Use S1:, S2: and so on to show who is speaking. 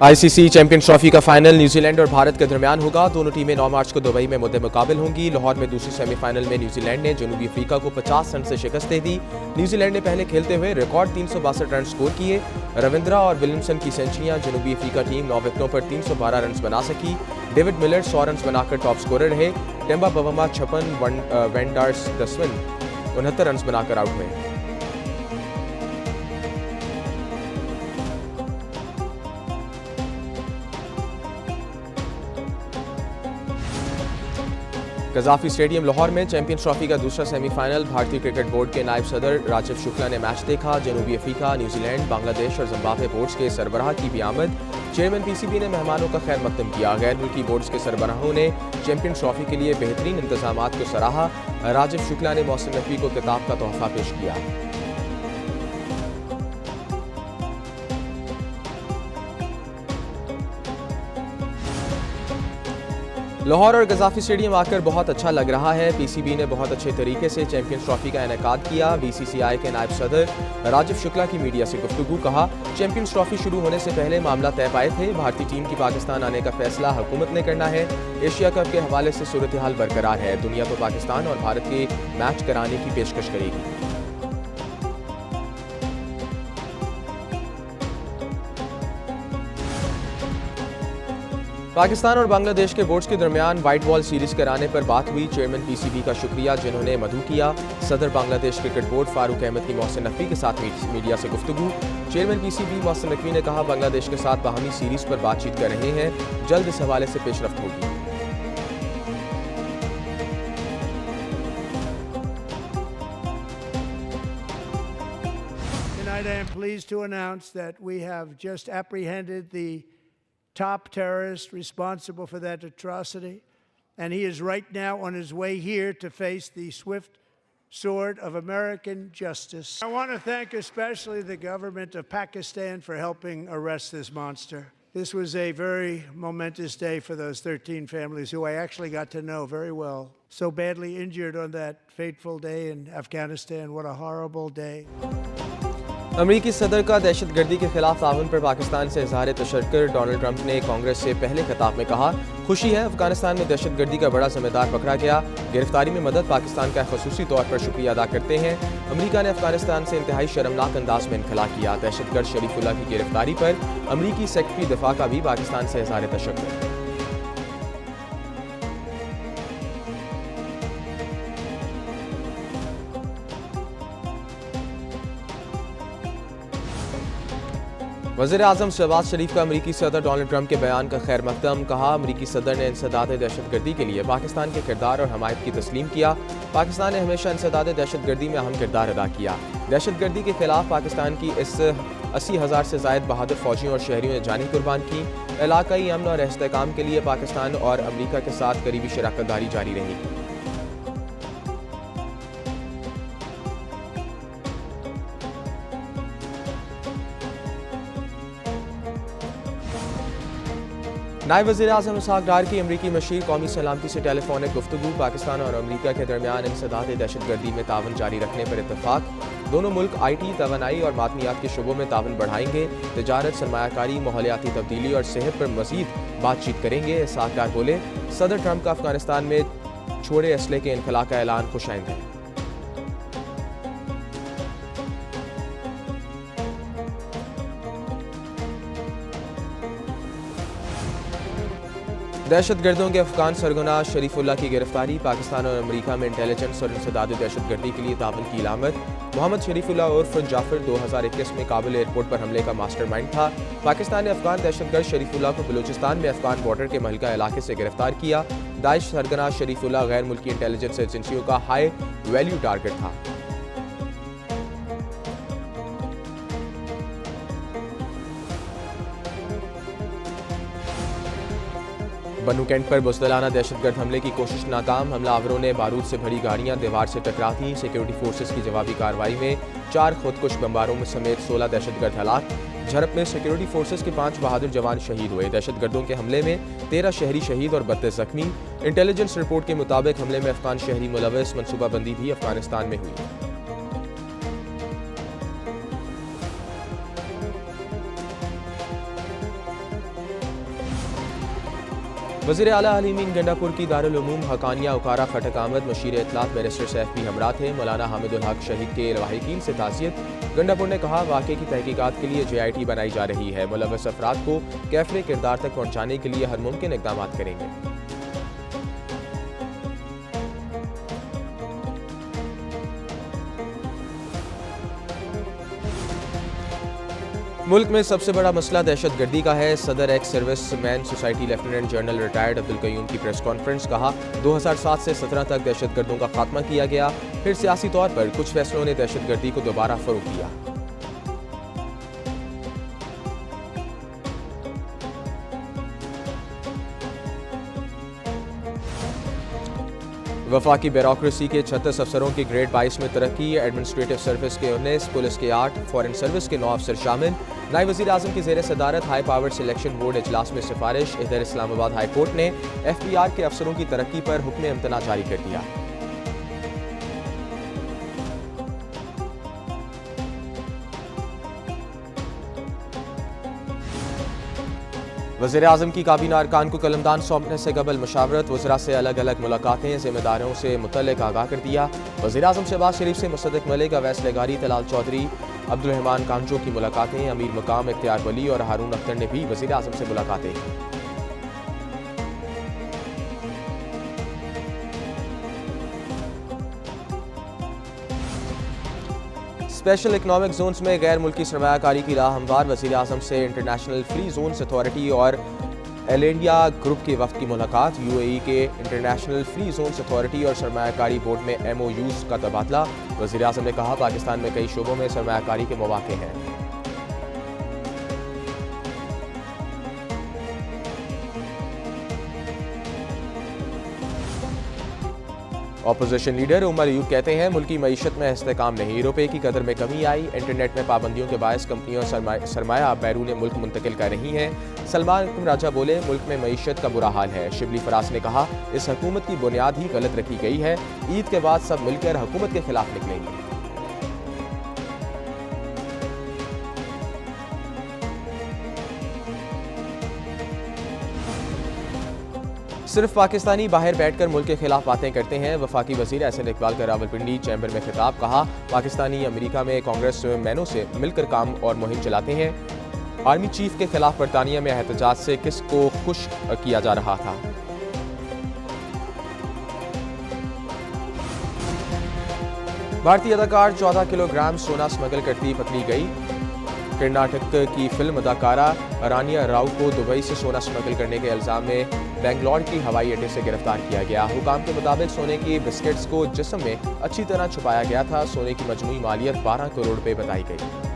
S1: ICC champions trophy का final New Zealand और भारत के दरमियान होगा। दोनों टीमें 9 मार्च को दुबई में मुद्दे मुकाबिल होंगी। लाहौर में दूसरी सेमीफाइनल में न्यूजीलैंड ने जनूबी अफ्रीका को 50 रन से शिकस्त दे दी। न्यूजीलैंड ने पहले खेलते हुए रिकॉर्ड 362 रन स्कोर किए। रविंद्रा और विलियमसन की सेंचुरियां जनूबी अफ्रीका टीम 9 विकेटों पर 312 रन बना सकी। डेविड मिलर 100 रन बनाकर टॉप स्कोरर रहे। टेम्बा बवम्मा 56, वेंडार्स दस्विन 69 रन बनाकर आउट हुए। कजाफी स्टेडियम लाहौर में चैंपियंस ट्रॉफी का दूसरा सेमीफाइनल भारतीय क्रिकेट बोर्ड के नायब सदर राजीव शुक्ला ने मैच देखा। जनूबी अफ्रीका, न्यूजीलैंड, बांग्लादेश और जिम्बाब्वे बोर्ड्स के सरबराह की भी आमद। चेयरमैन पीसीबी ने मेहमानों का खैर मकदम किया। गैर मुल्की बोर्ड्स के सरबराहों ने चैंपियंस ट्रॉफी के लिए बेहतरीन इंतजामात को सराहा। राजीव शुक्ला ने मोहसिन नकवी को किताब का तोहफा पेश किया। लाहौर और गजाफी स्टेडियम आकर बहुत अच्छा लग रहा है। पीसीबी ने बहुत अच्छे तरीके से चैंपियंस ट्रॉफी का इनेकाद किया। बीसीसीआई के नायब सदर राजीव शुक्ला की मीडिया से गुफ्तगू। कहा, चैंपियंस ट्रॉफी शुरू होने से पहले मामला तय पाए थे। भारतीय टीम की पाकिस्तान आने का फैसला हुकूमत ने करना है। एशिया कप के हवाले से सूरत हाल बरकरार है। दुनिया तो पाकिस्तान और भारत के मैच कराने की पेशकश करेगी। पाकिस्तान और बांग्लादेश के बोर्ड्स के दरमियान व्हाइट बॉल सीरीज कराने पर बात हुई। चेयरमैन पीसीबी का शुक्रिया जिन्होंने मधु किया। सदर बांग्लादेश क्रिकेट बोर्ड फारूक अहमद की मोहसिन नकवी के साथ मीडिया से गुफ्तगू। चेयरमैन पीसीबी मोहसिन नकवी ने कहा, बांग्लादेश के साथ बाहमी सीरीज पर बातचीत कर रहे हैं। जल्द इस हवाले से पेशरफ्त होगी।
S2: Tonight I am pleased to announce that we have just apprehended the top terrorist responsible for that atrocity, and he is right now on his way here to face the swift sword of American justice. I want to thank especially the government of Pakistan for helping arrest this monster. This was a very momentous day for those 13 families who I actually got to know very well. So badly injured on that fateful day in Afghanistan. What a horrible day.
S1: अमरीकी सदर का दहशतगर्दी के खिलाफ ताउन पर पाकिस्तान से इजहार तशक्कुर। डोनाल्ड ट्रंप ने कांग्रेस से पहले खिताब में कहा, खुशी है अफगानिस्तान में दहशतगर्दी का बड़ा जिम्मेदार पकड़ा गया। गिरफ्तारी में मदद पाकिस्तान का खुसूसी तौर पर शुक्रिया अदा करते हैं। अमरीका ने अफगानिस्तान से इंतहाई शर्मनाक अंदाज में इनखला किया। दहशतगर्द शरीफुल्लाह की गिरफ्तारी पर अमरीकी सेक्रेटरी दिफा का भी पाकिस्तान से इजहार तशक्कुर। वज़ीर आज़म शहबाज शरीफ का अमरीकी सदर डोनाल्ड ट्रंप के बयान का खैर मकदम। कहा, अमरीकी सदर ने इंसदाद दहशतगर्दी के लिए पाकिस्तान के किरदार और हमायत की तस्लीम किया। पाकिस्तान ने हमेशा इंसदाद दहशतगर्दी में अहम किरदार अदा किया। दहशतगर्दी के खिलाफ पाकिस्तान की इस 80,000 से ज़ायद बहादुर फौजियों और शहरियों ने जानी कुर्बान की। इलाकाई अमन और इस्तेहकाम के लिए पाकिस्तान और अमरीका के साथ करीबी शराकत दारी जारी रहेगी। नायब वज़ीर आज़म इसहाक़ डार की अमरीकी मशीर कौमी सलामती से टेलीफोनिक गुफ्तगू। पाकिस्तान और अमरीका के दरमियान इंसदाद दहशतगर्दी में ताउन जारी रखने पर इत्तफाक। दोनों मुल्क IT, तवानाई और मादनियात के शुबों में ताउन बढ़ाएंगे। तिजारत, सरमायाकारी, माहौलियाती तब्दीली और सेहत पर मज़ीद बातचीत करेंगे। इसहाक़ डार बोले, सदर ट्रंप का अफगानिस्तान में छोड़े असले के इनखला का ऐलान खुशाइंद है। दहशतगर्दों के अफगान सरगना शरीफुल्लाह की गिरफ्तारी। पाकिस्तान और अमरीका में इंटेलिजेंस और इंसदाद दहशतगर्दी के लिए ताउन की इलामत। मोहम्मद शरीफुल्लाह उर्फ जाफर 2021 में काबुल एयरपोर्ट पर हमले का मास्टरमाइंड था। पाकिस्तान ने अफगान दहशतगर्द शरीफुल्लाह को बलूचिस्तान में अफगान बॉर्डर के महलका इलाके से गिरफ्तार किया। दाइश सरगना शरीफुल्लाह गैर मुल्की इंटेलिजेंस एजेंसियों का हाई वैल्यू टारगेट था। बन्नू कैंट पर बुज़दिलाना दहशतगर्द हमले की कोशिश नाकाम। हमलावरों ने बारूद से भरी गाड़ियां दीवार से टकरा दी। सिक्योरिटी फोर्सेस की जवाबी कार्रवाई में 4 खुदकुश बमबारों में समेत 16 दहशतगर्द हलाक। झड़प में सिक्योरिटी फोर्सेस के 5 बहादुर जवान शहीद हुए। दहशतगर्दों के हमले में 13 शहरी शहीद और 32 जख्मी। इंटेलिजेंस रिपोर्ट के मुताबिक हमले में अफगान शहरी मुलविस। मनसूबाबंदी भी अफगानिस्तान में हुई। वज़ीर आला हलीमीन गंडापुर की दारुल उलूम हकानिया उकारा खटक आमद मशीर इतलात बैरिस्टर सैफ भी हमरा थे। मौलाना हामिदुल हक शहीद के लवाहिकीन से ताज़ियत। गंडापुर ने कहा, वाक़े की तहकीकात के लिए JIT बनाई जा रही है। मुलव्वस अफराद को कैफरे किरदार तक पहुँचाने के लिए हर मुमकिन इक़दाम करेंगे। मुल्क में सबसे बड़ा मसला दहशतगर्दी का है। सदर ex service man society lieutenant general retired Abdul Qayyum की प्रेस कॉन्फ्रेंस। कहा, 2007 से 17 तक दहशतगर्दों का खात्मा किया गया। फिर सियासी तौर पर कुछ फैसलों ने दहशतगर्दी को दोबारा फरोग दिया। वफाकी ब्यूरोक्रेसी के 36 अफसरों की ग्रेड 22 में तरक्की। एडमिनिस्ट्रेटिव सर्विस के 19, पुलिस के 8, फॉरेन सर्विस के 9 अफसर शामिल। नायब वज़ीर आज़म की ज़ेर सदारत हाई पावर सिलेक्शन बोर्ड इजलास में सिफारिश। इधर इस्लामाबाद हाई कोर्ट ने FBR के अफसरों की तरक्की पर हुक्म इम्तना जारी कर दिया। वज़ीर आज़म की काबीना अरकान को कलमदान सौंपने से कबल मशावरत। वज़रा से अलग अलग मुलाकातें, जिम्मेदारों से मुतल्लिक़ आगाह कर दिया। वज़ीर आज़म शहबाज शरीफ से मुसद्दिक़ मलिक, अवैस लेगारी, तलाल चौधरी, अब्दुल रहमान कांजो की मुलाकातें। अमीर मकाम इख्तियार वली और हारून अख्तर ने भी वज़ीर आज़म से मुलाकातें की। स्पेशल इकनॉमिक जोन्स में गैर मुल्की सरमायाकारी की राह हमवार। वज़ीर आज़म से इंटरनेशनल फ्री जोन्स अथॉरिटी और एलेडिया ग्रुप के वफ़द की मुलाकात। UAE के इंटरनेशनल फ्री जोन्स अथॉरिटी और सरमायाकारी बोर्ड में MOUs का तबादला। वज़ीर आज़म ने कहा, पाकिस्तान में कई शोबों में सरमायाकारी के मौक़े हैं। अपोजिशन लीडर उमर अयूब कहते हैं, मुल्की मईशत में इस्तेहकाम नहीं, रुपये की कदर में कमी आई। इंटरनेट में पाबंदियों के बायस कंपनियों सरमाया बैरून मुल्क मुंतकिल कर रही हैं। सलमान राजा बोले, मुल्क में मईशत का बुरा हाल है। शिबली फराज ने कहा, इस हुकूमत की बुनियाद ही गलत रखी गई है। ईद के बाद सब मिलकर हुकूमत के खिलाफ निकलेंगे। सिर्फ पाकिस्तानी बाहर बैठकर मुल्क के खिलाफ बातें करते हैं। वफाकी वजीर एहसन इकबाल का रावलपिंडी चैम्बर में खिताब। कहा, पाकिस्तानी अमेरिका में कांग्रेस मैनों से मिलकर काम और मुहिम चलाते हैं। आर्मी चीफ के खिलाफ बरतानिया में एहतजाज से किसको खुश किया जा रहा था। भारतीय अदाकार 14 किलोग्राम सोना स्मगल करती पकड़ी गई। कर्नाटक की फिल्म अदाकारा रानिया राव को दुबई से सोना स्मगल करने के इल्जाम में बेंगलोर की हवाई अड्डे से गिरफ्तार किया गया। हुकाम के मुताबिक सोने की बिस्किट्स को जिस्म में अच्छी तरह छुपाया गया था। सोने की मजमूई मालियत 12 करोड़ रुपए बताई गई।